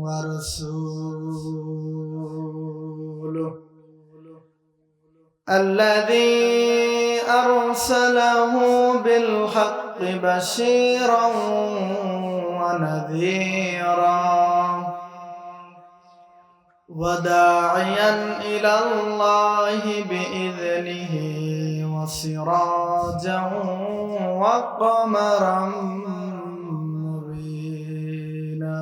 ورسوله الذي أرسله بالحق بشيرا ونذيرا وداعيا إلى الله بإذنه وسراجا وقمرا مبينا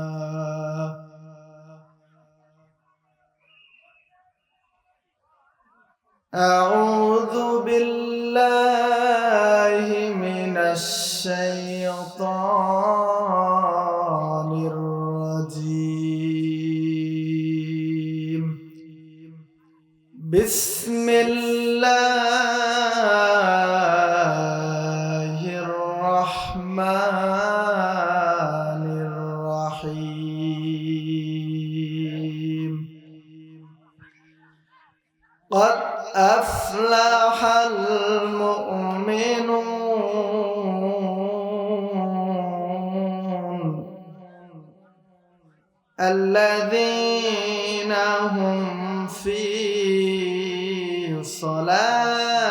أعوذ بالله من الشيطان الرجيم بسم الله الرحمن الرحيم قد أفلح المؤمنون الذين هم في صلاتهم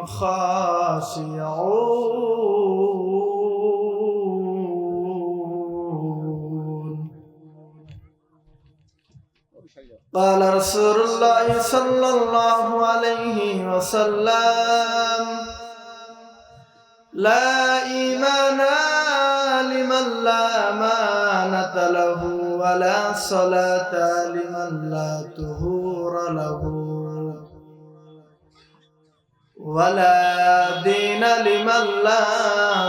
خاشعون قال رسول الله صلى الله عليه وسلم لا إيمان لمن لا أمانة له ولا صلاة لمن لا طهور له ولا دين لمن لا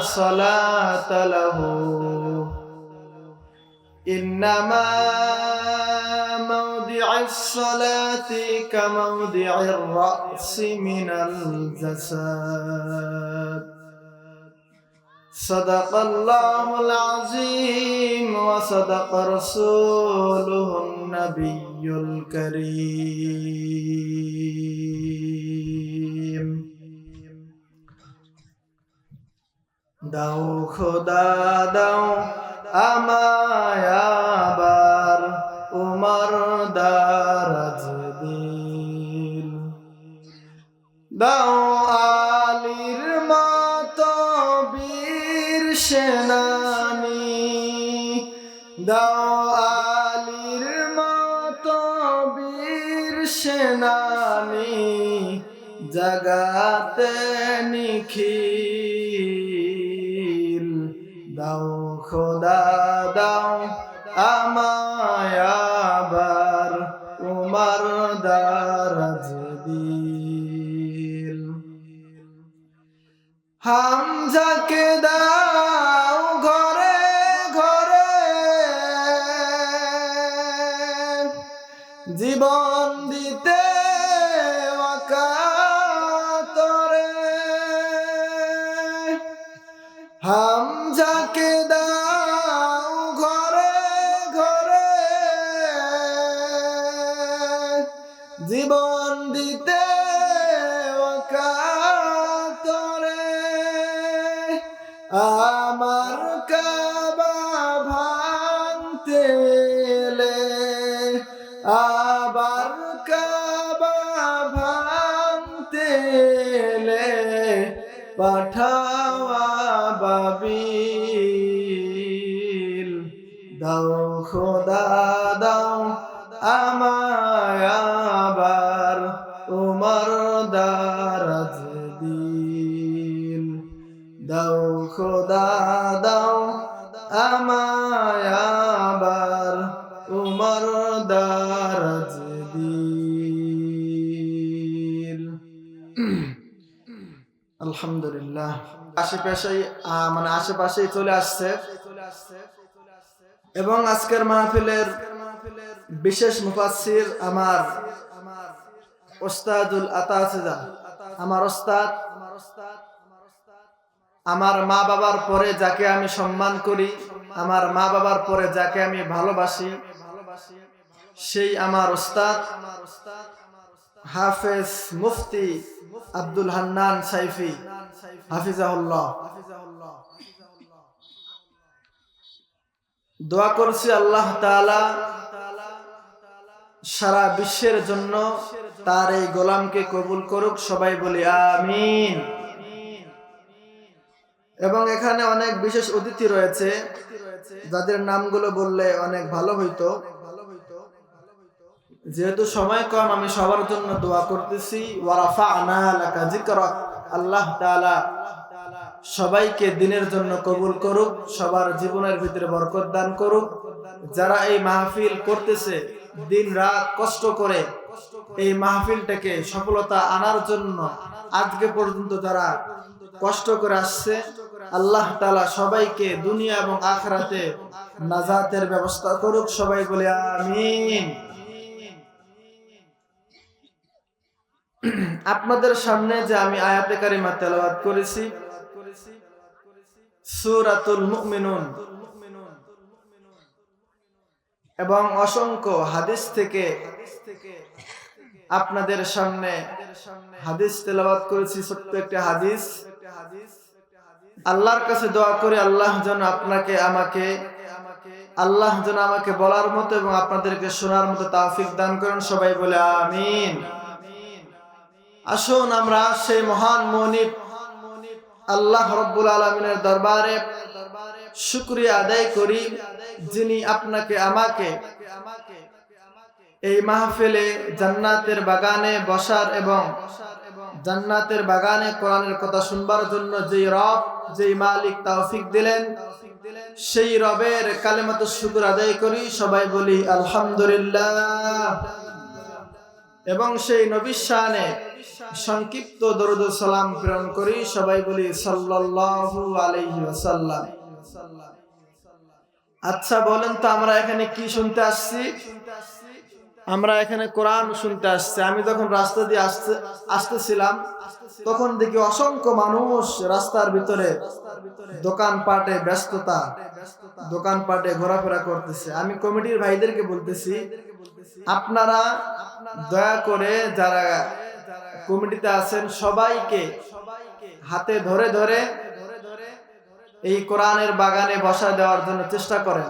صلاة له إنما موضع الصلاة كموضع الرأس من الجسد صدق الله العظيم وصدق رسوله النبي الكريم দাও খোদা দাও আমায় আবার উমর দারাজ দিল দাও আলীর মতো বীর সেনানি দাও আলীর মতো বীর সেনানি জাগাতে নিখিল দাও খোদা দাও আমায় আবার উমর দারাজ দিল হামজাকে দাও ঘরে ঘরে জীবন দিতে ওয়াকাতরে হামজাকে দাও ঘরে ঘরে জীবন দিতে ওয়াকাতরে আমার কাবা ভাঙতে এলে আবার কাবা ভাঙতে এলে পাঠাওয়া বাবিল দাও খোদা দাও আমায় আবার উমর দারাজ দিল দাও খোদা দাও আমায় আবার উমর দারাজ দিল আলহামদুলিল্লাহ আশেপাশেই চলে আসছে এবং আজকের মাহফিলের বিশেষ মুফাসসির আমার ওস্তাদুল আতাসিদা আমার ওস্তাদ আমার মা বাবার পরে যাকে আমি সম্মান করি, আমার মা বাবার পরে যাকে আমি ভালোবাসি, সেই আমার ওস্তাদ হাফেজ মুফতি আব্দুল হান্নান সাইফি হাফিজাহুল্লাহ। দোয়া করছি আল্লাহ তাআলা সারা বিশ্বের জন্য তার এই গোলামকে কবুল করুক, সবাই বলি আমিন। এবং এখানে অনেক বিশেষ অতিথি রয়েছে যাদের নামগুলো বললে অনেক ভালো হইতো, যেহেতু সময় কম আমি সবার জন্য দোয়া করতেছি। ওয়া রাফা'না লাকা যিকরাক, আল্লাহ তাআলা সবাইকে দিনের জন্য কবুল করুক, সবার জীবনের ভিতরে বরকত দান করুক। যারা এই মাহফিল করতেছে দিন রাত কষ্ট করে এই মাহফিলটাকে সফলতা আনার জন্য আজকে পর্যন্ত যারা কষ্ট করে আসছে, আল্লাহ তাআলা সবাইকে দুনিয়া এবং আখিরাতে নাজাতের ব্যবস্থা করুক, সবাই বলে আমিন। আপনাদের সামনে যে আমি আয়াতে কারিমা তেলাওয়াত করেছি সূরাতুল মুমিনুন, এবং অসংখ্য হাদিস থেকে আপনাদের সামনে হাদিস তেলাওয়াত করেছি। ছোট্ট একটা হাদিস। আল্লাহর কাছে দোয়া করি আল্লাহ যেন আমাকে বলার মতো এবং আপনাদেরকে শোনার মতো তৌফিক দান করেন, সবাই বলে আমিন। আসুন আমরা সেই মহান মুনিব আল্লাহ রাব্বুল আলামিনের দরবারে শুকরিয়া আদায় করি, যিনি আপনাকে আমাকে এই মাহফিলে জান্নাতের বাগানে বসার এবং জান্নাতের বাগানে কোরআনের কথা শুনবার জন্য যেই রব, যেই মালিক তৌফিক দিলেন, সেই রবের কালেমাতে শুকর আদায় করি, সবাই বলি আলহামদুলিল্লাহ। এবং সেই নবীর শানে সংক্ষিপ্ত দরুদ ও সালাম প্রেরণ করি, সবাই বলি সাল্লাল্লাহু আলাইহি ওয়াসাল্লাম। আচ্ছা বলেন তো আমরা এখানে কি শুনতে আসছি? আমরা এখানে কোরআন শুনতে আসছি। আমি যখন রাস্তা দিয়ে আসতেছিলাম তখন দেখি অসংখ্য মানুষ রাস্তার ভিতরে দোকানপাটে ব্যস্ততা, দোকানপাটে ঘোরাফেরা করতেছে। আমি কমিটির ভাইদেরকে বলতেছি, আপনারা দয়া করে যারা কমিটিতে আছেন সবাইকে হাতে ধরে ধরে এই কোরআনের বাগানে বসা দেওয়ার জন্য চেষ্টা করেন।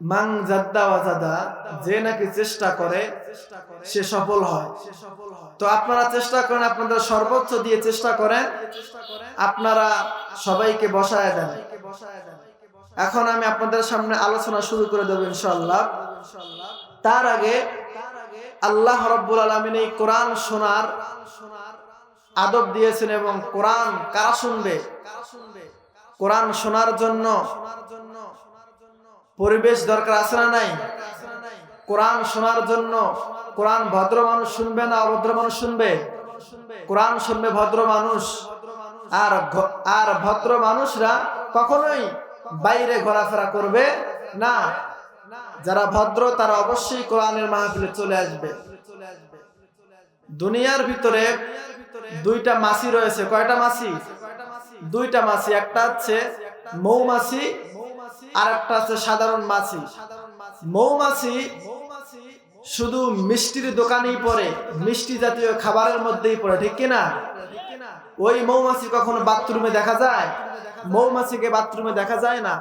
মান জাদ্দা ওয়াজাদা, যে নাকি চেষ্টা করে সে সফল হয়। তো আপনারা চেষ্টা করেন, আপনাদের সর্বোচ্চ দিয়ে চেষ্টা করেন, আপনারা সবাইকে বসায় দেন। এখন আমি আপনাদের সামনে আলোচনা শুরু করে দেব ইনশাআল্লাহ। তার আগে আল্লাহ রাব্বুল আলামিন এই কোরআন শোনার আদব দিয়েছেন, এবং কোরআন কারা শুনবে, কোরআন শোনার জন্য পরিবেশ দরকার আছে না নাই? কোরআন শোনার জন্য কোরআন ভদ্র মানুষ শুনবে না অভদ্র মানুষ শুনবে? কোরআন শুনবে ভদ্র মানুষ। আর ভদ্র মানুষরা কখনোই বাইরে ঘোরাফেরা করবে না। যারা ভদ্র তারা অবশ্যই কোরআনের মাহফিলে চলে আসবে। দুনিয়ার ভিতরে দুইটা মাছি রয়েছে। কয়টা মাছি? দুইটা মাছি। একটা হচ্ছে মৌমাছি আর একটা হচ্ছে সাধারণ মাছি। মৌমাছি শুধু মিষ্টির দোকানেই পড়ে, মিষ্টি জাতীয় খাবারের মধ্যেই পড়ে, ঠিক কিনা? ওই মৌমাছি কখনো বাথরুমে দেখা যায়? মৌমাছিকে বাথরুমে দেখা যায় না।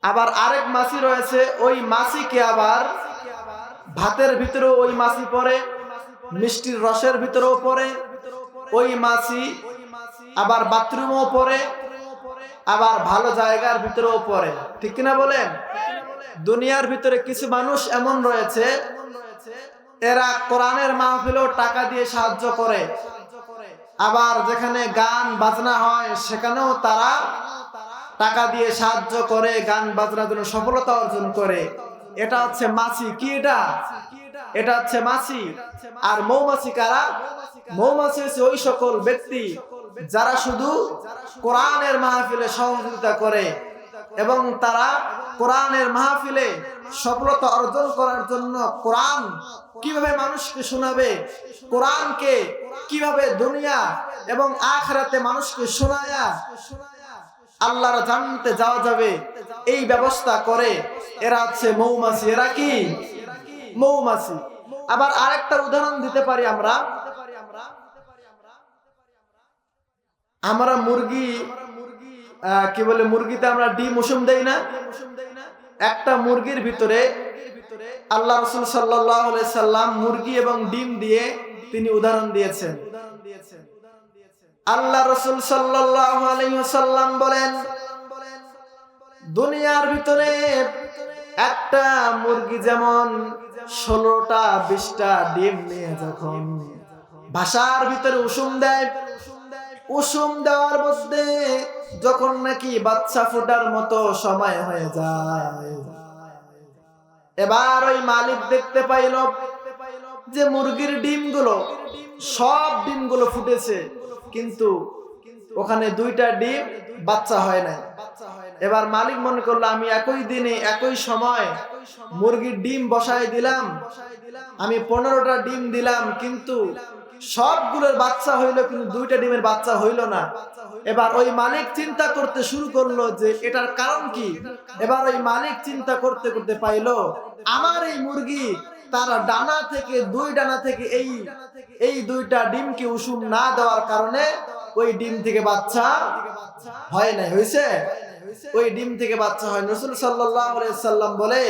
আবার আরেক মাছি রয়েছে, ওই মাছিকে আবার ভাতের ভিতরেও ওই মাছি পড়ে, মিষ্টির রসের ভিতরেও পড়ে। ওই মাছি আবার বাথরুমেও পড়ে, আবার ভালো জায়গার ভিতরেও পড়ে, ঠিক কিনা বলেন? দুনিয়ার ভিতরে কিছু মানুষ এমন রয়েছে, এরা কোরআনের মাহফিলেও টাকা দিয়ে সাহায্য করে, আবার যেখানে গান বাজনা হয় সেখানেও তারা টাকা দিয়ে সাহায্য করে, গান বাজনার জন্য সফলতা অর্জন করে। এটা হচ্ছে মাছি। কি এটা? এটা হচ্ছে মাছি। আর মৌমাছি কারা? মৌমাছি হচ্ছে ওই সকল ব্যক্তি যারা শুধু কোরআনের মাহফিলে সহযোগিতা করে, এবং তারা কোরআনের মাহফিলে সফলতা অর্জন করার জন্য কোরআন কিভাবে মানুষকে শোনাবে, কোরআনকে কিভাবে দুনিয়া এবং আখিরাতে মানুষকে শোনায়া আল্লাহর জান্নাতে যাওয়া যাবে এই ব্যবস্থা করে। এরা হচ্ছে মৌমাছি। এরা কি? মৌমাছি। আবার আরেকটার উদাহরণ দিতে পারি আমরা মুরগি কি বলে, মুরগিতে আমরা ডিম উষুম দেই না? একটা মুরগির ভিতরে আল্লাহ রাসূল সাল্লাল্লাহু আলাইহি সাল্লাম মুরগি এবং ডিম দিয়ে তিনি উদাহরণ দিয়েছেন। আল্লাহ রাসূল সাল্লাল্লাহু আলাইহি ওয়াসাল্লাম বলেন, দুনিয়ার ভিতরে একটা মুরগি যেমন 16টা 20টা ডিম নিয়ে যখন ভাষার ভিতরে উষুম দেয়, উষুম দেওয়ার মধ্যে যখন নাকি বাচ্চা ফোটার মতো সময় হয়ে যায়, এবার ওই মালিক দেখতে পাইল যে মুরগির ডিমগুলো, সব ডিমগুলো ফুটেছে, কিন্তু ওখানে 2টা ডিম বাচ্চা হয় নাই। এবার মালিক মনে করলো, আমি একই দিনে একই সময় মুরগির ডিম বসায় দিলাম, আমি 15টা ডিম দিলাম, কিন্তু সবগুলোর বাচ্চা হইলো, কিন্তু 2টা ডিমের বাচ্চা হইল না। এবার ওই মালিক চিন্তা করতে শুরু করলো যে এটার কারণ কি। এবার ওই মালিক চিন্তা করতে করতে পাইলো, আমার এই মুরগি তার ডানা থেকে 2 ডানা থেকে এই 2টা ডিমকে উষুম না দেওয়ার কারণে ওই ডিম থেকে বাচ্চা হয় নাই, হয়েছে ওই ডিম থেকে বাচ্চা হয়। রাসূল সাল্লাল্লাহু আলাইহি সাল্লাম বলে,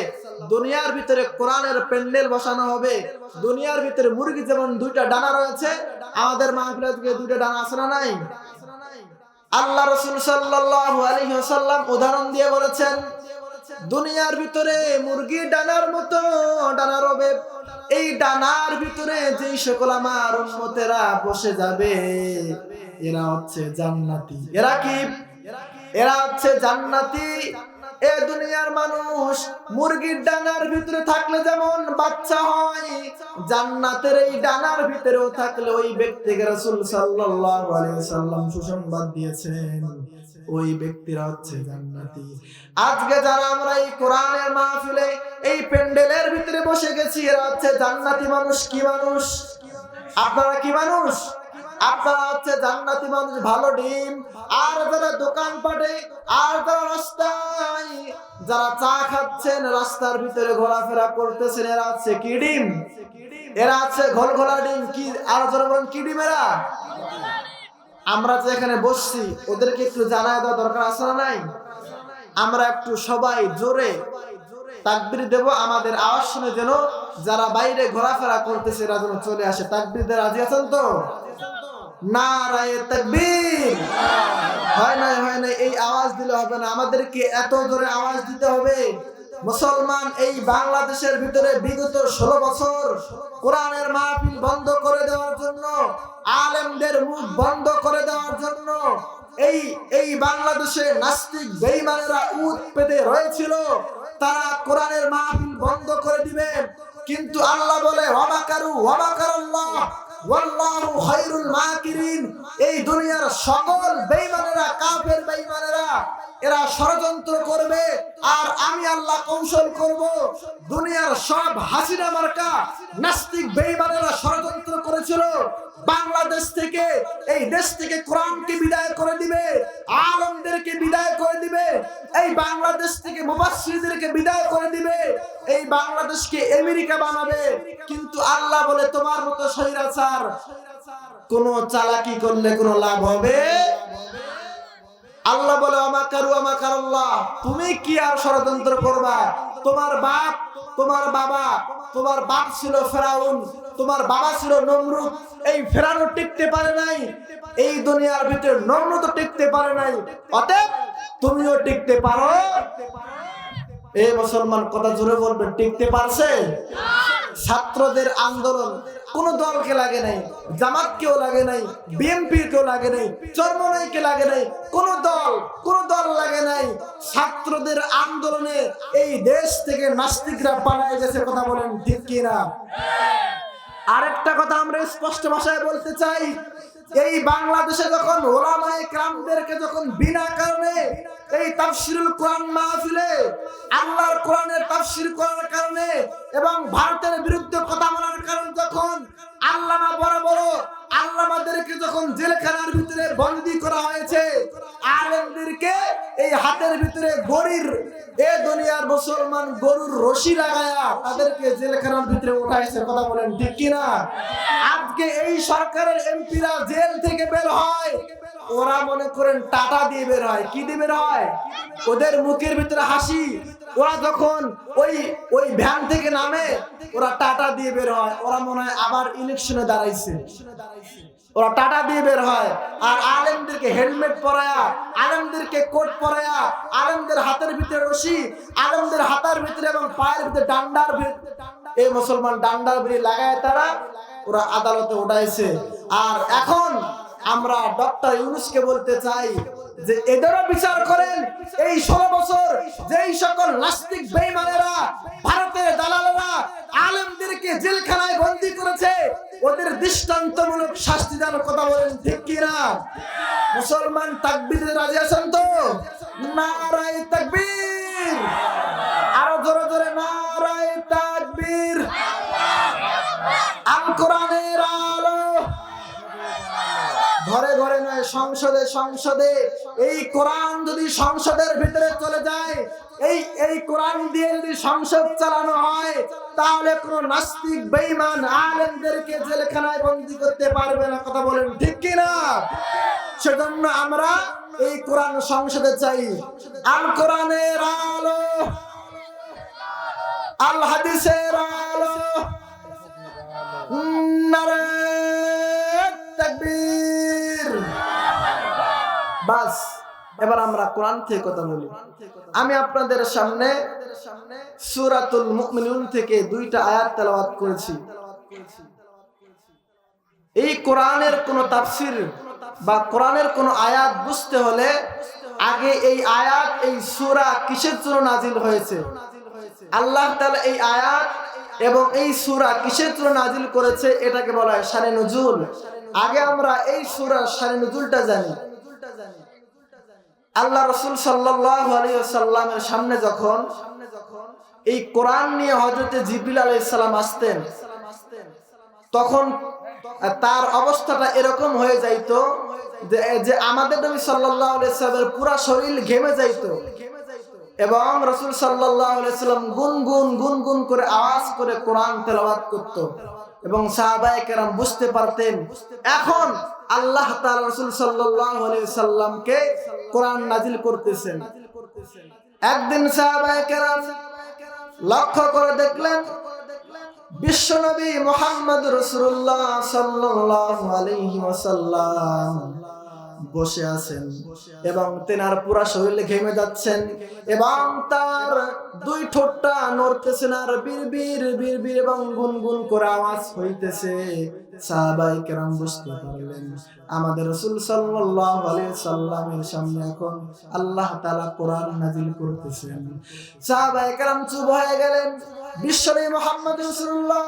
দুনিয়ার ভিতরে কোরআনের প্যান্ডেল বসানো হবে, দুনিয়ার ভিতরে মুরগি যেমন 2টা ডানা রয়েছে, আমাদের মাহফিলে 2টা ডানা আছে না নাই? আল্লাহ রাসূল সাল্লাল্লাহু আলাইহি ওয়াসাল্লাম উদাহরণ দিয়ে বলেছেন, দুনিয়ার ভিতরে মুরগি ডানার মতো ডানা রবে, এই ডানার ভিতরে যেই সকল আমার উম্মতেরা বসে যাবে এরা হচ্ছে জান্নাতি। এরা কি? এরা হচ্ছে জান্নাতি। এ দুনিয়ার মানুষ মুরগির ডানার ভিতরে থাকলে যেমন বাচ্চা হয়, জান্নাতের এই ডানার ভিতরেও থাকলে ওই ব্যক্তিকে রাসূল সাল্লাল্লাহু আলাইহি ওয়াসাল্লাম সুসংবাদ দিয়েছেন, ওই ব্যক্তিরা হচ্ছে জান্নাতি। আজকে যারা আমরা এই কোরআনের মাহফিলে এই প্যান্ডেলের ভিতরে বসে গেছি, এরা হচ্ছে জান্নাতি মানুষ। কি মানুষ? আপনারা কি মানুষ? আপনারা হচ্ছে জান্নাতি মানুষ, ভালো ডিম। আর যারা দোকান পাটে, আর যারা রাস্তায় যারা চা খাচ্ছেন, রাস্তার ভিতরে ঘোরাফেরা করতেছেন, এরা হচ্ছে কি ডিম? এরা হচ্ছে ঘোলঘোলা ডিম। কি আর যারা বলেন কি ডিম? এরা আমরা যে এখানে বসছি ওদেরকে একটু জানায় দেওয়া দরকার আছে না নাই? আমরা একটু সবাই জোরে তাকবীর দেব, আমাদের আওয়াজ শুনে যেন যারা বাইরে ঘোরাফেরা করতেছে এরা যেন চলে আসে। তাকবীর দিয়ে রাজি আছেন তো? নারায়ে তাকবীর। হয় নাই এই আওয়াজ দিলে হবে না, আমাদেরকে এত জোরে আওয়াজ দিতে হবে। মুসলমান এই বাংলাদেশের ভিতরে বিগত 16 বছর কোরআনের মাহফিল বন্ধ করে দেওয়ার জন্য, আলেমদের মুখ বন্ধ করে দেওয়ার জন্য এই বাংলাদেশে নাস্তিক বেঈমানেরা উত পেতে রয়েছিল, তারা কোরআনের মাহফিল বন্ধ করে দিবে। কিন্তু আল্লাহ বলে, ওয়ামাকারু ওয়ামাকারাল্লাহ ওয়াল্লাহু খায়রুল মাকিরিন। এই দুনিয়ার সকল বেঈমানেরা, কাফের বেঈমানেরা, এরা ষড়যন্ত্র করবে আর আমি আল্লাহ কৌশল করব। দুনিয়ার সব হাসিনা মার্কা নাস্তিক বেঈমানেরা ষড়যন্ত্র করেছিল বাংলাদেশ থেকে, এই দেশ থেকে কোরআনকে বিদায় করে দিবে, আলেমদেরকে বিদায় করে দিবে, এই বাংলাদেশ থেকে মুফাসসিরদেরকে বিদায় করে দিবে, এই বাংলাদেশকে আমেরিকা বানাবে। কিন্তু আল্লাহ বলে, তোমার মতো স্বৈরাচার কোন চালাকি করলে কোনো লাভ হবে? আল্লাহ বলে, ওয়ামাকারু ওয়ামাকারাল্লাহ। তুমি কি আর ষড়যন্ত্র করবা? তোমার বাপ ছিল ফেরাউন, তোমার বাবা ছিল নমরুদ। এই ফেরাউন টিকতে পারে নাই, এই দুনিয়ার ভিতরে নমরুদ টিকতে পারে নাই, অতএব তুমিও টিকতে পারো। এই মুসলমান কথা জোরে বলবেন, টিকতে পারছে? ছাত্রদের আন্দোলন কোন দলকে লাগে নাই, জামাতকেও লাগে নাই, বিএনপিকেও লাগে নাই, চরমনাইকে লাগে নাই, কোন দল লাগে নাই। ছাত্রদের আন্দোলনে এই দেশ থেকে নাস্তিকরা পালায় গেছে। কথা বলেন ঠিক কিনা? আরেকটা কথা আমরা স্পষ্ট ভাষায় বলতে চাই, এই বাংলাদেশে যখন ওলামায়ে কেরামদেরকে যখন বিনা কারণে এই তাফসীরুল কোরআন মাহফিলে আল্লাহর কোরআনের তাফসীর করার কারণে এবং ভারতের বিরুদ্ধে কথা বলার কারণে যখন আল্লামা বড় বড় আল্লামাদেরকে যখন জেলখানার ভিতরে বন্দী করা হয়েছে, আলেমদেরকে এই হাতের ভিতরে গরির, এ দুনিয়ার মুসলমান গরুর রশি লাগায়া তাদেরকে জেলখানার ভিতরে উঠাইছে। কথা বলেন ঠিক কিনা? আজকে এই সরকারের এমপিরা জেল থেকে বের হয়, ওরা মনে করেন টাটা দিয়ে বের হয়। কি দিয়ে বের হয়? ওদের মুখের ভিতরে হাসি। ওরা যখন ওই ভ্যান থেকে নামে, ওরা টাটা দিয়ে বের হয়। ওরা মনে হয় আবার ইলেকশনে দাঁড়াইছে। ওরা টাটা দিয়ে বের হয়। আর আলেমদেরকে হেলমেট পরায়া, আলেমদেরকে কোট পরায়া, আলেমদের হাতের ভিতরে রশি, আলেমদের হাতের ভিতরে এবং পায়ের ভিতরে ডান্ডার ভিতরে, এই মুসলমান ডান্ডার ভিতরে লাগায় তারা ওরা আদালতে উঠাইছে। আর এখন আমরা ডক্টর ইউনূসকে বলতে চাই যে এদেরও বিচার করেন। এই 16 বছর যেই সকল নাস্তিক বেঈমানেরা, ভারতের দালালেরা আলেমদেরকে জেলখানায় বন্দী করেছে, ওদের দৃষ্টান্তমূলক শাস্তি দেওয়ার কথা বলেন, ঠিক কিনা? মুসলমান তাকবীরে রাজি আছেন তো? নারায়ে তাকবীর, আরো জোরে জোরে নারায়ে তাকবীর। আল কোরআনের আলো ঘরে ঘরে নয়, সংসদে সংসদে। এই কোরআন যদি সংসদের ভিতরে চলে যায়, এই কোরআন দিয়ে যদি সংসদ চালানো হয়, তাহলে কোন নাস্তিক বেঈমান আলেমদেরকে জেলখানায় বন্দী করতে পারবে না। কথা বলেন, ঠিক কিনা? সেজন্য আমরা এই কোরআন সংসদে চাই। আল কোরআনের আলো, আল হাদিসের আলো, নারায়ে তাকবীর। বাস, এবার আমরা কোরআন থেকে কথা বলি। আমি আপনাদের সামনে সূরাতুল মুমিনুন থেকে 2টা আয়াত তেলাওয়াত করেছি। এই কোরআনের কোন তাফসীর বা কোরআনের কোন আয়াত বুঝতে হলে আগে এই আয়াত, এই সূরা কিসের জন্য নাজিল হয়েছে, আল্লাহ তাআলা এই আয়াত এবং এই সূরা কিসের জন্য নাজিল করেছে, এটাকে বলা হয় শানে নুজুল। আগে আমরা এই সূরার শানে নুজুলটা জানি। আল্লাহ রাসূল সাল্লাল্লাহু আলাইহি ওয়াসাল্লামের সামনে যখন এই কোরআন নিয়ে হযরতে জিবরিল আলাইহিস সালাম আসতেন, তখন তার অবস্থাটা এরকম হয়ে যাইতো যে আমাদের নবী সাল্লাল্লাহু আলাইহি ওয়াসাল্লামের পুরো শরীর ঘেমে যাইতো এবং রাসূল সাল্লাল্লাহু আলাইহি ওয়াসাল্লাম গুনগুন গুনগুন করে আওয়াজ করে কোরআন তেলাওয়াত করত এবং সাহাবায়ে কেরাম বুঝতে পারতেন এখন আল্লাহ তাআলা রাসূল সাল্লাল্লাহু আলাইহি ওয়াসাল্লামকে কোরআন নাজিল করতেছেন। একদিন সাহাবায়ে কেরাম লক্ষ্য করে দেখলেন বিশ্বনবী মুহাম্মদ রাসূলুল্লাহ সাল্লাল্লাহু আলাইহি ওয়াসাল্লাম বসে আছেন এবং তেনার পুরো শরীরে ঘেমে যাচ্ছেন এবং তার দুই ঠোঁটটা নড়তেছে আর বিড়বিড় বিড়বিড় এবং গুনগুন করে আওয়াজ হইতেছে। সাহাবায়ে কেরাম বুঝতে পারলেন আমাদের রাসূল সাল্লাল্লাহু আলাইহি সাল্লামের সামনে এখন আল্লাহ তাআলা কোরআন নাযিল করতেছেন। সাহাবায়ে কেরাম চুপ হয়ে গেলেন। বিশ্বনবী মুহাম্মদ রাসূলুল্লাহ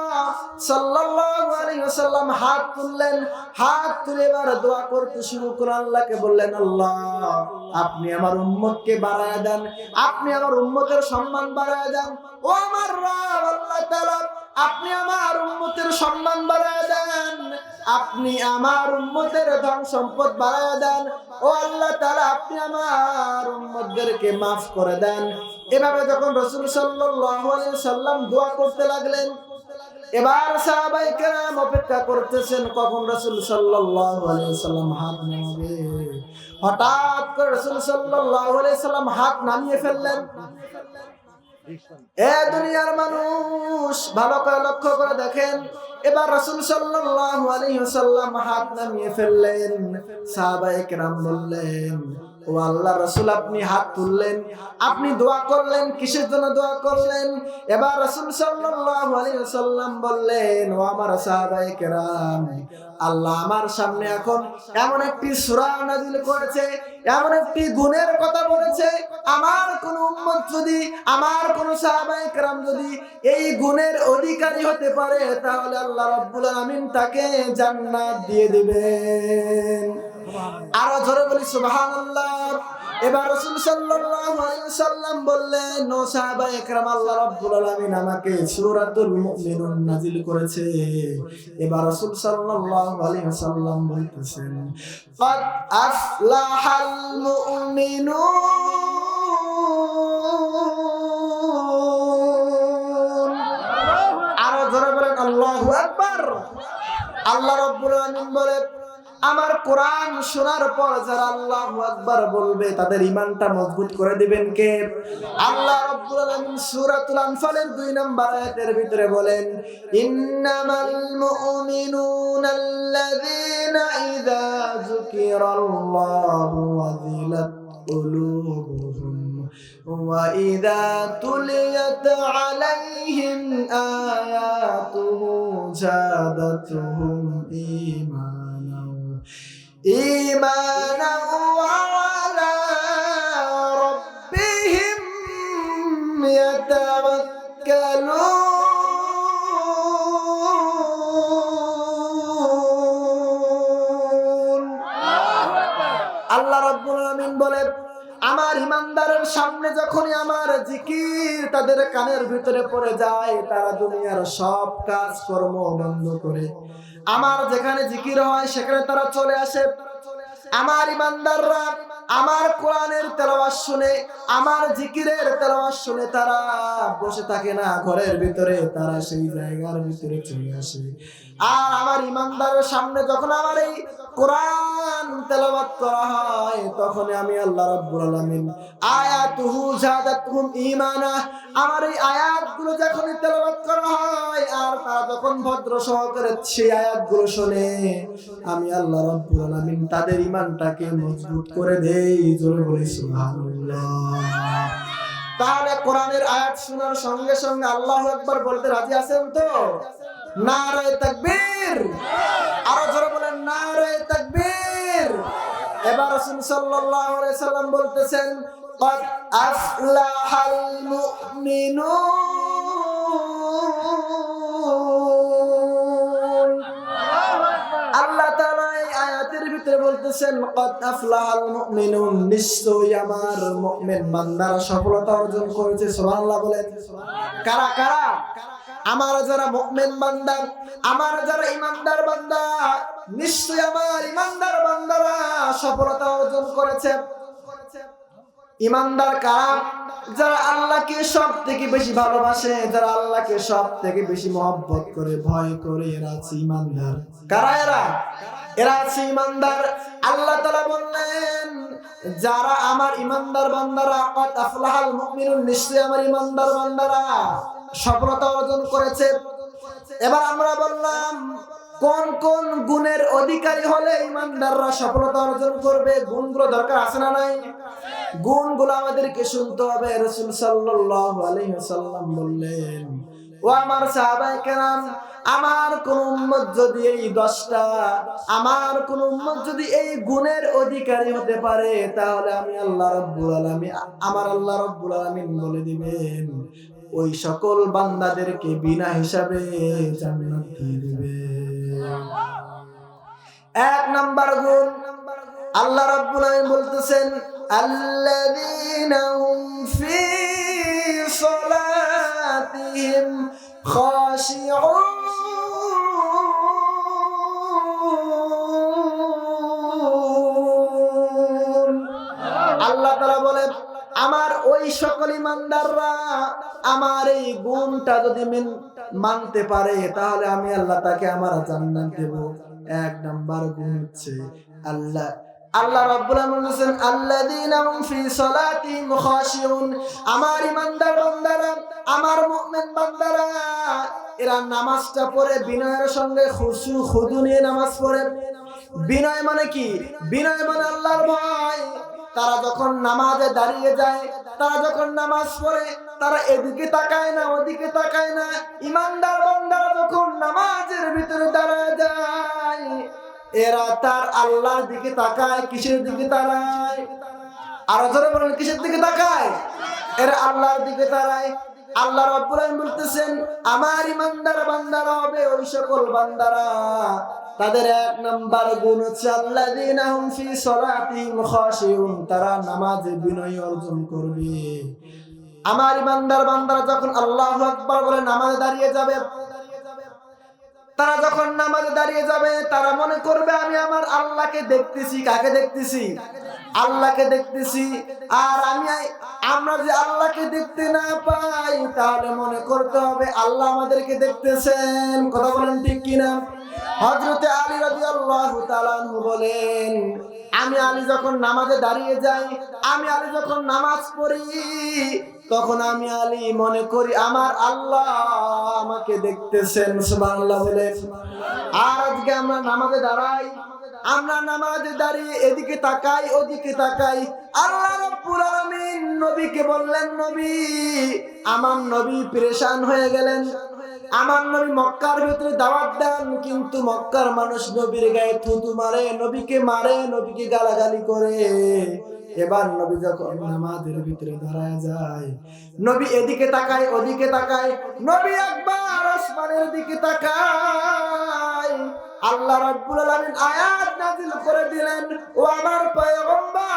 সাল্লাল্লাহু আলাইহি ওয়াসাল্লাম হাত তুললেন, হাত তুলে এবার দোয়া করতে শুরু করে আল্লাহকে বললেন, আল্লাহ আপনি আমার উম্মতকে বাড়ায় দেন, আপনি আমার উম্মতের সম্মান বাড়ায় দেন। ও আমার রব আল্লাহ তাআলা, আপনি আমার উম্মতের সম্মান বাড়ায় দেন, আপনি আমার উম্মতের ধন সম্পদ বাড়ায় দেন। ও আল্লাহ তাআলা, আপনি আমার উম্মতদেরকে maaf করে দেন। এভাবে যখন রাসূল সাল্লাল্লাহু আলাইহি সাল্লাম দোয়া করতে লাগলেন, এবার সাহাবায়ে কেরাম অপেক্ষা করতেছেন কখন রাসূল সাল্লাল্লাহু আলাইহি সাল্লাম হাত নামাবে। হঠাৎ করে রাসূল সাল্লাল্লাহু আলাইহি সাল্লাম হাত নামিয়ে ফেললেন। এ দুনিয়ার মানুষ ভালো করে লক্ষ্য করে দেখেন, এবার রাসূল সাল্লাল্লাহু আলাইহি ওয়াসাল্লাম হাত নামিয়ে ফেললেন। সাহাবায়ে কেরাম বললেন, ও আল্লাহর রাসূল আপনি হাত তুললেন, আপনি দোয়া করলেন, কিসের জন্য দোয়া করলেন? এবার রাসূল সাল্লাল্লাহু আলাইহি ওয়াসাল্লাম বললেন, ও আমার সাহাবায়ে কেরাম, আল্লাহ আমার সামনে এখন এমন একটি সূরা নাযিল করেছে, এমন একটি গুণের কথা বলেছে, আমার কোন উম্মত যদি, আমার কোন সাহাবায়ে কেরাম যদি এই গুণের অধিকারী হতে পারে, তাহলে আল্লাহ রাব্বুল আলামিন তাকে জান্নাত দিয়ে দিবেন। আরো জোরে বলি সুবহানাল্লাহ। এবার রাসূল সাল্লাল্লাহু আলাইহি ওয়াসাল্লাম বললেন, ও সাহাবায়ে কেরাম, আল্লাহ রাব্বুল আলামিন আমাকে সূরাতুল মুমিনুন নাযিল করেছে। এবার রাসূল সাল্লাল্লাহু আলাইহি ওয়াসাল্লাম বলতেছেন, ক্বাদ আফলাহাল মুমিনুন। আরো জোরে বলেন আল্লাহু আকবার। আল্লাহ রাব্বুল আলামিন বলে, আমার কোরআন শোনার পর যারা আল্লাহু আকবার বলবে তাদের ঈমানটা মজবুত করে দিবেন কে? আল্লাহ রাব্বুল আলামিন সূরাতুল আনফালের 2 নম্বর আয়াতের ভিতরে বলেন, ইন্নামাল মুমিনুনা আল্লাযীনা ইযা যুকিরাল্লাহু ওয়াজিলাত কুলুবুহুম وَإِذَا تُلِيَتْ عَلَيْهِمْ آيَاتُهُ زَادَتْهُمْ إِيمَانًا وَعَلَى رَبِّهِمْ يَتَوَكَّلُونَ আল্লাহ রাব্বুল আলামিন বলেন, আমার ইমানদারের সামনে যখনই আমার জিকির তাদের কানের ভিতরে পড়ে যায়, তারা দুনিয়ার সব কাজ কর্ম বন্ধ করে আমার যেখানে জিকির হয় সেখানে তারা চলে আসে। আমার ইমানদাররা আমার কোরআনের তেলাওয়াত শুনে, আমার জিকিরের তেলাওয়াত শুনে তারা বসে থাকে না ঘরের ভিতরে, তারা সেই জায়গার ভিতরে চলে আসে। আর আমার ইমানদারের সামনে যখন আমার এই কোরআন তেলাওয়াত করা হয়, তখন আমি আল্লাহ রাব্বুল আলামিন আয়াতুহু যাদাতুহুম ঈমানা, আমার এই আয়াতগুলো যখন তেলাওয়াত করা হয় আর তারা যখন ভদ্র সহকারে সেই আয়াতগুলো শুনে, আমি আল্লাহ রাব্বুল আলামিন তাদের ঈমানটাকে মজবুত করে দেই। জোরে বলি সুবহানাল্লাহ। তাহলে কোরআনের আয়াত শোনার সঙ্গে সঙ্গে আল্লাহু আকবার বলতে রাজি আছেন তো? নারে তাকবীর, আরো জোরে বলেন নারে তাকবীর। এবার রাসূল সাল্লাল্লাহু আলাইহি সাল্লাম বলতেছেন, ক্বাদ আফলাহাল মুমিনুন। আল্লাহ তাআলা এই আয়াতের ভিতরে বলতেছেন, ক্বাদ আফলাহাল মুমিনুন, নিশ্চয়ই আমার মুমিন বান্দারা সফলতা অর্জন করেছে। সুবহানাল্লাহ বলেন। কারা কারা? আমার যারা মুমিন বান্দা, আমার যারা ঈমানদার বান্দা, নিশ্চয়ই আমার ঈমানদার বান্দারা সফলতা অর্জন করেছে। ঈমানদার কারা? যারা আল্লাহকে সবথেকে বেশি ভালোবাসে, যারা আল্লাহকে সবথেকে বেশি মহব্বত করে, ভয় করে, এরা হচ্ছে ঈমানদার। কারা এরা? এরা হচ্ছে ঈমানদার। আল্লাহ তাআলা বললেন, যারা আমার ঈমানদার বান্দারা, ক্বাদ আফলাহাল মুমিনুন, নিশ্চয়ই আমার ঈমানদার বান্দারা সফলতা অর্জন করেছে। এবার আমরা বললাম কোন কোন গুণের অধিকারী হলে ঈমানদাররা সফলতা অর্জন করবে। গুণগুলো দরকার আছে না নাই? গুণগুলো আমাদেরকে শুনতে হবে। রাসূল সাল্লাল্লাহু আলাইহি ওয়াসাল্লাম বললেন, ও আমার সাহাবায়ে কেরাম, আমার কোন উম্মত যদি এই 10টা, আমার কোন উম্মত যদি এই গুণের অধিকারী হতে পারে, তাহলে আমি আল্লাহ রাব্বুল আলামিন, আমার আল্লাহ রাব্বুল আলামিন বলে দিবেন ওই সকল বান্দাদেরকে বিনা হিসাবে জান্নাত দিয়ে দিবে। 1 নাম্বার গুণ, আল্লাহ রাব্বুল আলামিন বলতেছেন, আল্লাযীনা হুম ফি সালাতিহিম খাশিউন। আল্লাহ তাআলা বলেন, আমার ওই সকল ঈমানদাররা আমার এই গুণটা যদি মানতে পারে, তাহলে আমি আল্লাহ তাকে আমার জান্নাত দেব। 1 নাম্বার গুণ হচ্ছে আল্লাহ রাব্বুল আলামিন বলেন, আল্লাযীনা হুম ফি সালাতিহিম খাশিউন, আমার ঈমানদার বান্দারা, আমার মুমিন বান্দারা, এরা নামাজটা পড়ে বিনয়ের সঙ্গে, খুশু খুদু নিয়ে নামাজ পড়ে। বিনয় মানে কি? বিনয় মানে আল্লাহর ভয়। তারা যখন নামাজে দাঁড়িয়ে যায়, তারা যখন নামাজ পড়ে, তারা এদিকে তাকায় না, ওদিকে তাকায় না। ঈমানদার বান্দারা যখন নামাজের ভিতরে দাঁড়ায় যায়, এরা তার আল্লাহর দিকে তাকায়। কিসের দিকে তাকায়? আর জোরে বলেন, কিসের দিকে তাকায়? এরা আল্লাহর দিকে তাকায়। আল্লাহ রাব্বুল আলামিন বলতেছেন, আমার ঈমানদার বান্দারা হবে ওই সকল বান্দারা, তাদের 1 নাম্বার গুণ হচ্ছে আল্লাযীনা হুম ফি সালাতিহিম খাশিউন, তারা নামাজে বিনয় অর্জন করবে। আমার ঈমানদার বান্দারা যখন আল্লাহু আকবার বলে নামাজে দাঁড়িয়ে যাবে, তারা যখন নামাজে দাঁড়িয়ে যাবে, তারা মনে করবে আমি আমার আল্লাহকে দেখতেছি। কাকে দেখতেছি? আল্লাহকে দেখতেছি। আর আমরা যে আল্লাহকে দেখতে না পাই, তাহলে মনে করতে হবে আল্লাহ আমাদেরকে দেখতেছেন। কথা বলেন ঠিক কিনা? হযরত আলী রাদিয়াল্লাহু তাআলা আনহু বলেন, আমি আলী যখন নামাজে দাঁড়িয়ে যাই, আমি আলী যখন নামাজ পড়ি, তখন আমি আলী মনে করি আমার আল্লাহ আমাকে দেখতেছেন। সুবহানাল্লাহ বলেন। আর আজকে আমরা নামাজে দাঁড়াই, আমরা নামাজে দাঁড়িয়ে এদিকে তাকাই ওদিকে তাকাই। আল্লাহ রাব্বুল আলামিন নবীকে বললেন, নবী, আমার নবী পেরেশান হয়ে গেলেন। আমার নবী মক্কার ভিতরে দাওয়াত দেন, কিন্তু মক্কার মানুষ নবীর গায়ে থুতু মারে, নবীকে মারে, নবীকে গালাগালি করে। এবার নবী যখন নামাজের ভিতরে দাঁড়ায় যায়, নবী এদিকে তাকায় ওদিকে তাকায়, নবী একবার আসমানের দিকে তাকায়। আল্লাহ রাব্বুল আলামিন আয়াত নাযিল করে দিলেন, ও আমার পয়গম্বর,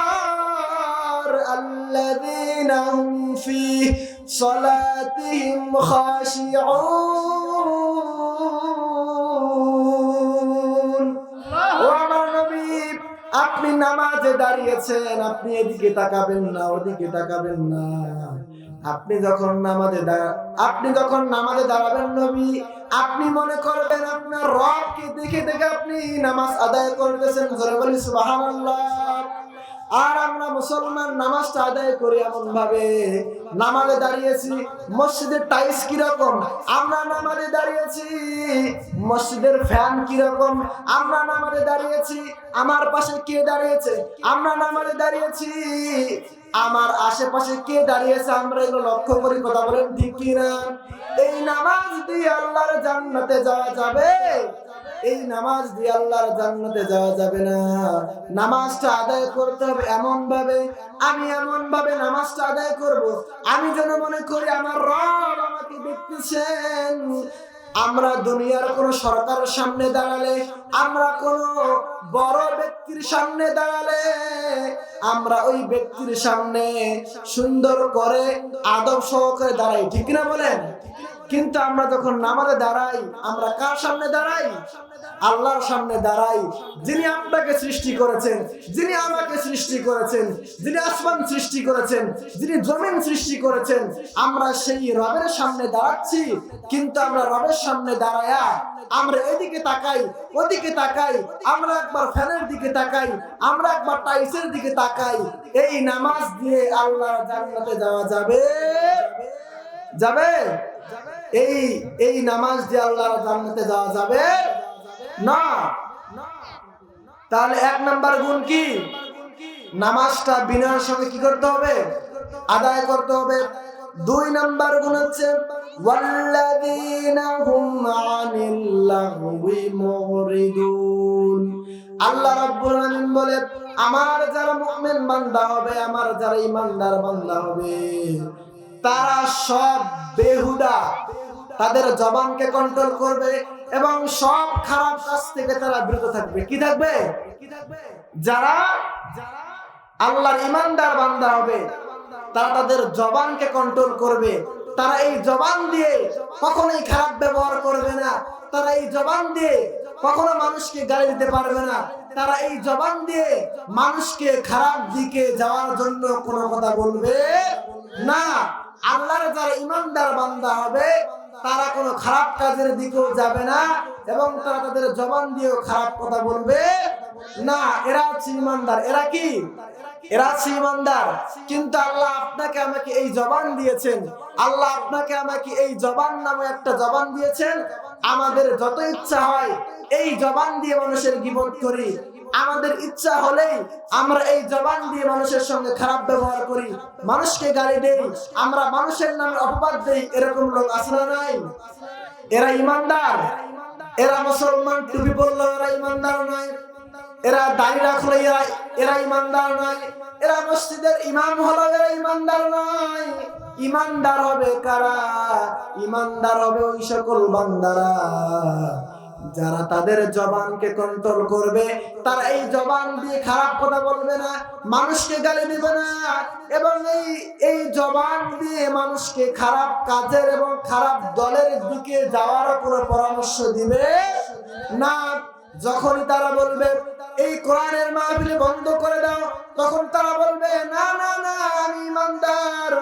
আল্লাযীনা হুম ফি সালাতিহিম খাশিউন। ও আমার নবী, আপনি নামাজে দাঁড়িয়েছেন, আপনি এদিকে তাকাবেন না ওদিকে তাকাবেন না। আপনি যখন নামাজে দাঁড়াবেন নবী, আপনি মনে করবেন আপনার রবকে দেখে দেখে আপনি নামাজ আদায় করতেছেন। জোরে বলি সুবহানাল্লাহ। আর আমরা মুসলমান নামাজটা আদায় করি এমন ভাবে, নামাজে দাঁড়িয়েছি, মসজিদের টাইলস কিরকম, আমরা নামাজে দাঁড়িয়েছি মসজিদের ফ্যান কিরকম, আমরা নামাজে দাঁড়িয়েছি আমার পাশে কে দাঁড়িয়েছে, আমরা নামাজে দাঁড়িয়েছি আমার আশেপাশে কে দাঁড়িয়েছে, আমরা এগুলো লক্ষ্য করি। কথা বলেন ঠিক কিনা? এই নামাজ দিয়ে আল্লাহর জান্নাতে যাওয়া যাবে? এই নামাজ দিয়ে আল্লাহর জান্নাতে যাওয়া যাবে না। নামাজটা আদায় করতে হবে এমন ভাবে, আমি এমন ভাবে নামাজটা আদায় করব, আমি যেন মনে করি আমার রব আমাকে দেখতেছেন। আমরা দুনিয়ার কোন সরকারের সামনে দাঁড়ালে, আমরা কোন বড় ব্যক্তির সামনে দাঁড়ালে, আমরা ওই ব্যক্তির সামনে সুন্দর করে আদব সহকারে দাঁড়াই, ঠিক না বলেন? কিন্তু আমরা যখন নামাজে দাঁড়াই, আমরা কার সামনে দাঁড়াই? আল্লাহর সামনে দাঁড়াই, যিনি আপনাকে সৃষ্টি করেছেন, যিনি আমাকে সৃষ্টি করেছেন, যিনি আসমান সৃষ্টি করেছেন, যিনি জমিন সৃষ্টি করেছেন। আমরা সেই রবের সামনে দাঁড়াচ্ছি, কিন্তু আমরা রবের সামনে দাঁড়ায়া আমরা এদিকে তাকাই ওদিকে তাকাই, আমরা একবার ফ্যানের দিকে তাকাই, আমরা একবার টাইলসের দিকে তাকাই। এই নামাজ দিয়ে আল্লাহর জান্নাতে যাওয়া যাবে? যাবে? এই নামাজ দিয়ে আল্লাহর জান্নাতে যাওয়া যাবে না। তাহলে এক নাম্বার গুণ কি? নামাজটা বিনয়ের সঙ্গে কি করতে হবে? আদায় করতে হবে। দুই নাম্বার গুণ হচ্ছে ওয়াল্লাযীনা হুম আনিল লাগওয়ি মুরিদুন। আল্লাহ রাব্বুল আলামিন বলে, আমার যারা মুমিন বান্দা হবে, আমার যারা ঈমানদার বান্দা হবে, তারা সব বেহুদা, তাদের জবানকে কন্ট্রোল করবে এবং সব খারাপ কাজ থেকে তারা বিরত থাকবে। কি থাকবে? যারা আল্লাহর ঈমানদার বান্দা হবে, তারা তাদের জবানকে কন্ট্রোল করবে। তারা এই জবান দিয়ে কখনোই খারাপ ব্যবহার করবে না, তারা এই জবান দিয়ে কখনো মানুষকে গালি দিতে পারবে না, তারা এই জবান দিয়ে মানুষকে খারাপ দিকে যাওয়ার জন্য কোনো কথা বলবে না। আল্লাহর যারা ঈমানদার বান্দা হবে, তারা কোনো খারাপ কাজের দিকেও যাবে না এবং তারা তাদের জবান দিয়েও খারাপ কথা বলবে না। এরা হচ্ছে ঈমানদার। এরা কি? এরা হচ্ছে ঈমানদার। কিন্তু আল্লাহ আপনাকে আমাকে এই জবান দিয়েছেন, আল্লাহ আপনাকে আমাকে এই জবান নামে একটা জবান দিয়েছেন। আমাদের যত ইচ্ছা হয় এই জবান দিয়ে মানুষের গীবত করি, আমাদের ইচ্ছা হলেই আমরা এই জবান দিয়ে মানুষের সঙ্গে খারাপ ব্যবহার করি, মানুষকে গালি দেই, আমরা মানুষের নামে অপবাদ দেই। এরকম লোক আছে না নাই? এরা ঈমানদার? এরা মুসলমান, টুপি পরলো এরা ঈমানদার নয়, এরা দাড়ি রাখলো এরা ঈমানদার নয়, এরা মসজিদের ইমাম হলো এরা ঈমানদার নয়। ঈমানদার হবে কারা? ঈমানদার হবে ওই সকল বান্দারা যারা তাদের জবানকে কন্ট্রোল করবে। তারা এই জবান দিয়ে খারাপ কথা বলবে না, মানুষকে গালি দিবে না এবং এই জবান দিয়ে মানুষকে খারাপ কাজের এবং খারাপ দলের দিকে যাওয়ার কোনো পরামর্শ দিবে না। যখনই তারা বলবে এই কোরআনের মাহফিল বন্ধ করে দাও, তখন তারা বলবে না না না, আমি ঈমানদার,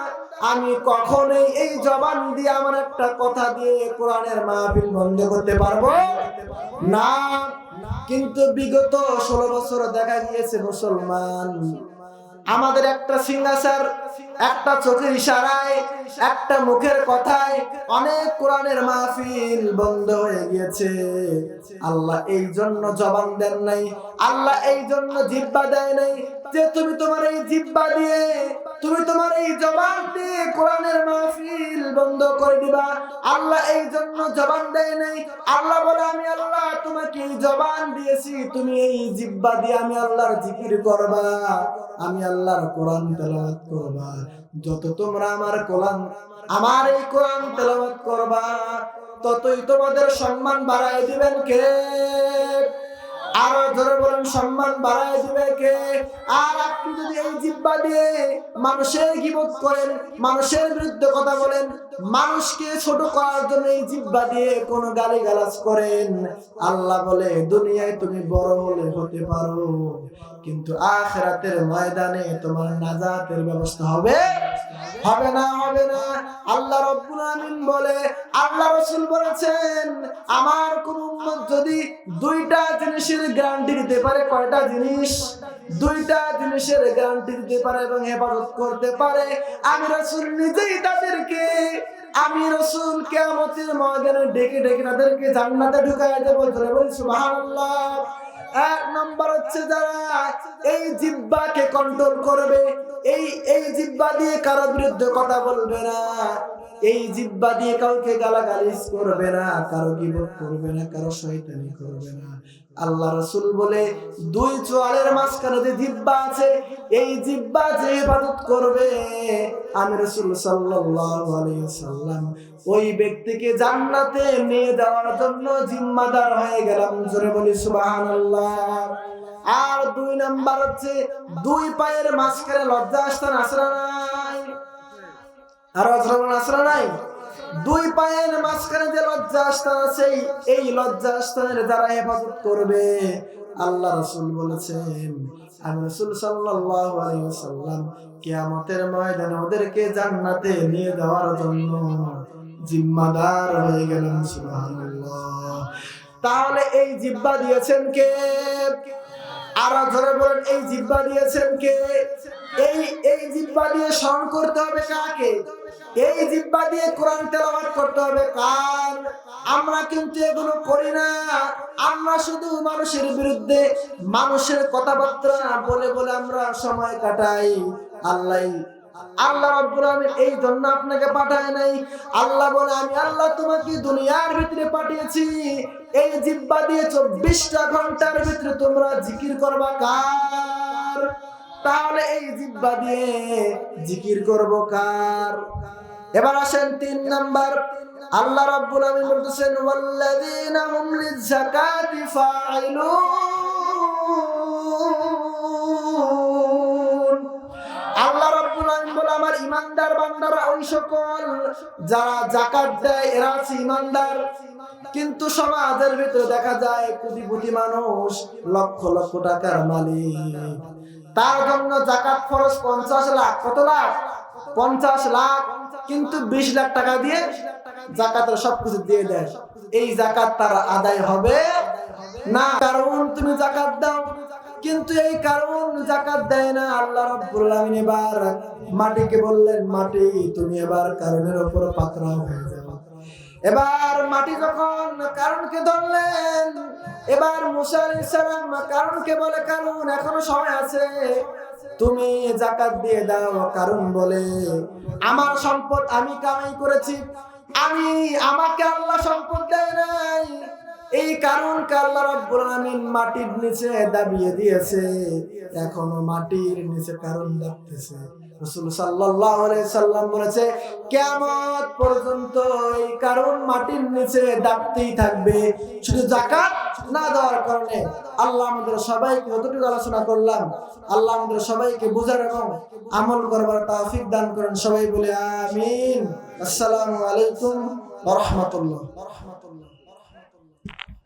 আমি কখনোই এই জবান দিয়ে আমার একটা কথা দিয়ে কোরআনের মাহফিল বন্ধ করতে পারবো না। কিন্তু বিগত 16 বছর দেখা গিয়েছে মুসলমান আমাদের একটা সিগনেচার, একটা চোখের ইশারায়, একটা মুখের কথায় অনেক কোরআনের মাহফিল বন্ধ হয়ে গিয়েছে। আল্লাহ এই জন্য জবান দেন নাই, আল্লাহ এই জন্য জিহ্বা দেয় নাই যে তুমি তোমার এই জিহ্বা দিয়ে, তুমি তোমার এই জবান দিয়ে কোরআনের মাহফিল বন্ধ করে দিবা। আল্লাহ এই জন্য জবান দেয় নাই। আল্লাহ বলে আমি আল্লাহ তোমাকে এই জবান দিয়েছি, তুমি এই জিহ্বা দিয়ে আমি আল্লাহর জিকির করবা, আমি আল্লাহর কোরআন তেলাওয়াত করবা। যত তোমরা আমার এই কোরআন তেলাওয়াত করবা ততই তোমাদের সম্মান বাড়ায় দিবেন কে? আরো জোরে বলেন, সম্মান বাড়ায় দিবে কে? আর আপনি যদি এই জিহ্বা দিয়ে মানুষের গীবত করেন, মানুষের বিরুদ্ধে কথা বলেন, মানুষকে ছোট করার জন্য এই জিহ্বা দিয়ে কোন গালিগালাজ করেন, আল্লাহ বলে দুনিয়ায় তুমি বড় হলে হতে পারো, কিন্তু আখিরাতের ময়দানে তোমার নাজাতের ব্যবস্থা হবে না, হবে না। আল্লাহ রাব্বুল আমিন বলে, আল্লাহ রাসূল বলেছেন, আমার কোন উম্মত যদি দুইটা জিনিসের গ্যারান্টি দিতে পারে, কয়টা জিনিস? দুইটা জিনিসের গ্যারান্টি দিতে পারে এবং হেফাজত করতে পারে, আমি রাসূল নিজেই তাদেরকে, আমি রাসূল কিয়ামতের ময়দানে ডেকে ডেকে তাদেরকে জান্নাতে ঢুকায় দেব। বলেন সুবহানাল্লাহ। এক নম্বর হচ্ছে যারা এই জিহ্বাকে কন্ট্রোল করবে, এই জিহ্বা দিয়ে কারো বিরুদ্ধে কথা বলবে না, এই জিহ্বা দিয়ে কাউকে গালাগালিজ করবে না, কারো গীবত করবে না, কারো শয়তানি করবে না। আল্লাহ রাসূল বলে দুই চোয়ালের মাঝখানে যে জিহ্বা আছে, এই জিহ্বা যে ইবাদত করবে, আমি রাসূল সাল্লাল্লাহু আলাইহি ওয়াসাল্লাম ওই ব্যক্তিকে জান্নাতে নিয়ে যাওয়ার জন্য জিম্মাদার হয়ে গেলাম। জোরে বলি সুবহানাল্লাহ। আর দুই নাম্বার হচ্ছে দুই পায়ের মাঝখানে লজ্জাস্থান আছে না নাই? আর আছে না নাই? দুই পায়ের মাঝখানে যে লজ্জাস্থান আছে, এই লজ্জাস্থানের যারা হেফাজত করবে, আল্লাহ রাসূল বলেছেন, আমি রাসূল সাল্লাল্লাহু আলাইহি ওয়াসাল্লাম কিয়ামতের ময়দানে ওদেরকে জান্নাতে নিয়ে যাওয়ার জন্য জিম্মাদার হয়ে গেলাম। সুবহানাল্লাহ। তাহলে এই জিহ্বা দিয়েছেন কে? আর জোরে বলেন, এই জিহ্বা দিয়েছেন কে? এই জিহ্বা দিয়ে স্মরণ করতে হবে কাকে? এই জিহ্বা দিয়ে কোরআন তেলাওয়াত করতে হবে কার? আমরা কিন্তু এগুলো করি না। আমরা শুধু মানুষের বিরুদ্ধে, মানুষের কথাবার্তা বলে বলে আমরা সময় কাটাই। আল্লাহ রাব্বুল আমিন এই জন্য আপনাকে পাঠায় নাই। আল্লাহ বলে, আমি আল্লাহ তোমাকে দুনিয়ার ভিতরে পাঠিয়েছি এই জিহ্বা দিয়ে 24টা ঘন্টার ভিতরে তোমরা জিকির করবা কার? তাহলে এই জিহ্বা দিয়ে জিকির করব কার? এবার আসেন 3 নাম্বার। আল্লাহ রাব্বুল আমিন বলতেছেন, ওয়াল্লাযীনা হুম লিয-যাকাতি ফাঈলুন। আল্লাহ রাব্বুল আমিন বলে, আমার ঈমানদার বান্দারা ওই সকল যারা যাকাত দেয়, এরা হচ্ছে ঈমানদার। কিন্তু সমাজের ভিতরে দেখা যায় কোটিপতি মানুষ, লক্ষ লক্ষ টাকার মালিক, তার জন্য যাকাত ফরজ 50 লাখ। কত লাখ? 50 লাখ। কিন্তু 20 লাখ টাকা দিয়ে যাকাতের সবকিছু দিয়ে দেয়। এই যাকাত তার আদায় হবে না, কারণ তুমি যাকাত দাও, কিন্তু এই কারণ যাকাত দেয় না। আল্লাহ রাব্বুল আমিন এবার মাটিকে বললেন, মাটি তুমি এবার কারণের উপর পাকড়াও হয়ে যাও। এবার মাটি যখন কারণকে ধরলেন, এবার মুসা আলাইহিস সালাম কারণকে বলে, কারণ এখনো সময় আছে, তুমি যাকাত দিয়ে দাও। কারণ বলে, আমার সম্পদ আমি কামাই করেছি, আমাকে আল্লাহ সম্পদ দেয় নাই। এই কারণকে আল্লাহ রাব্বুল আমিন মাটির নিচে দাবিয়ে দিয়েছে, এখনো মাটির নিচে কারণ দাবতেছে। রাসূল সাল্লাল্লাহু আলাইহি সাল্লাম বলেছে, কিয়ামত পর্যন্ত এই কারণ মাটির নিচে দাবতেই থাকবে, শুধু যাকাত না দেওয়ার কারণে। আল্লাহ আমাদের সবাইকে যতটুকু আলোচনা করলাম, আল্লাহ আমাদের সবাইকে বুঝার এবং আমল করবার তৌফিক দান করেন। সবাই বলে আমিন। আসসালামু আলাইকুম ওয়া রাহমাতুল্লাহ।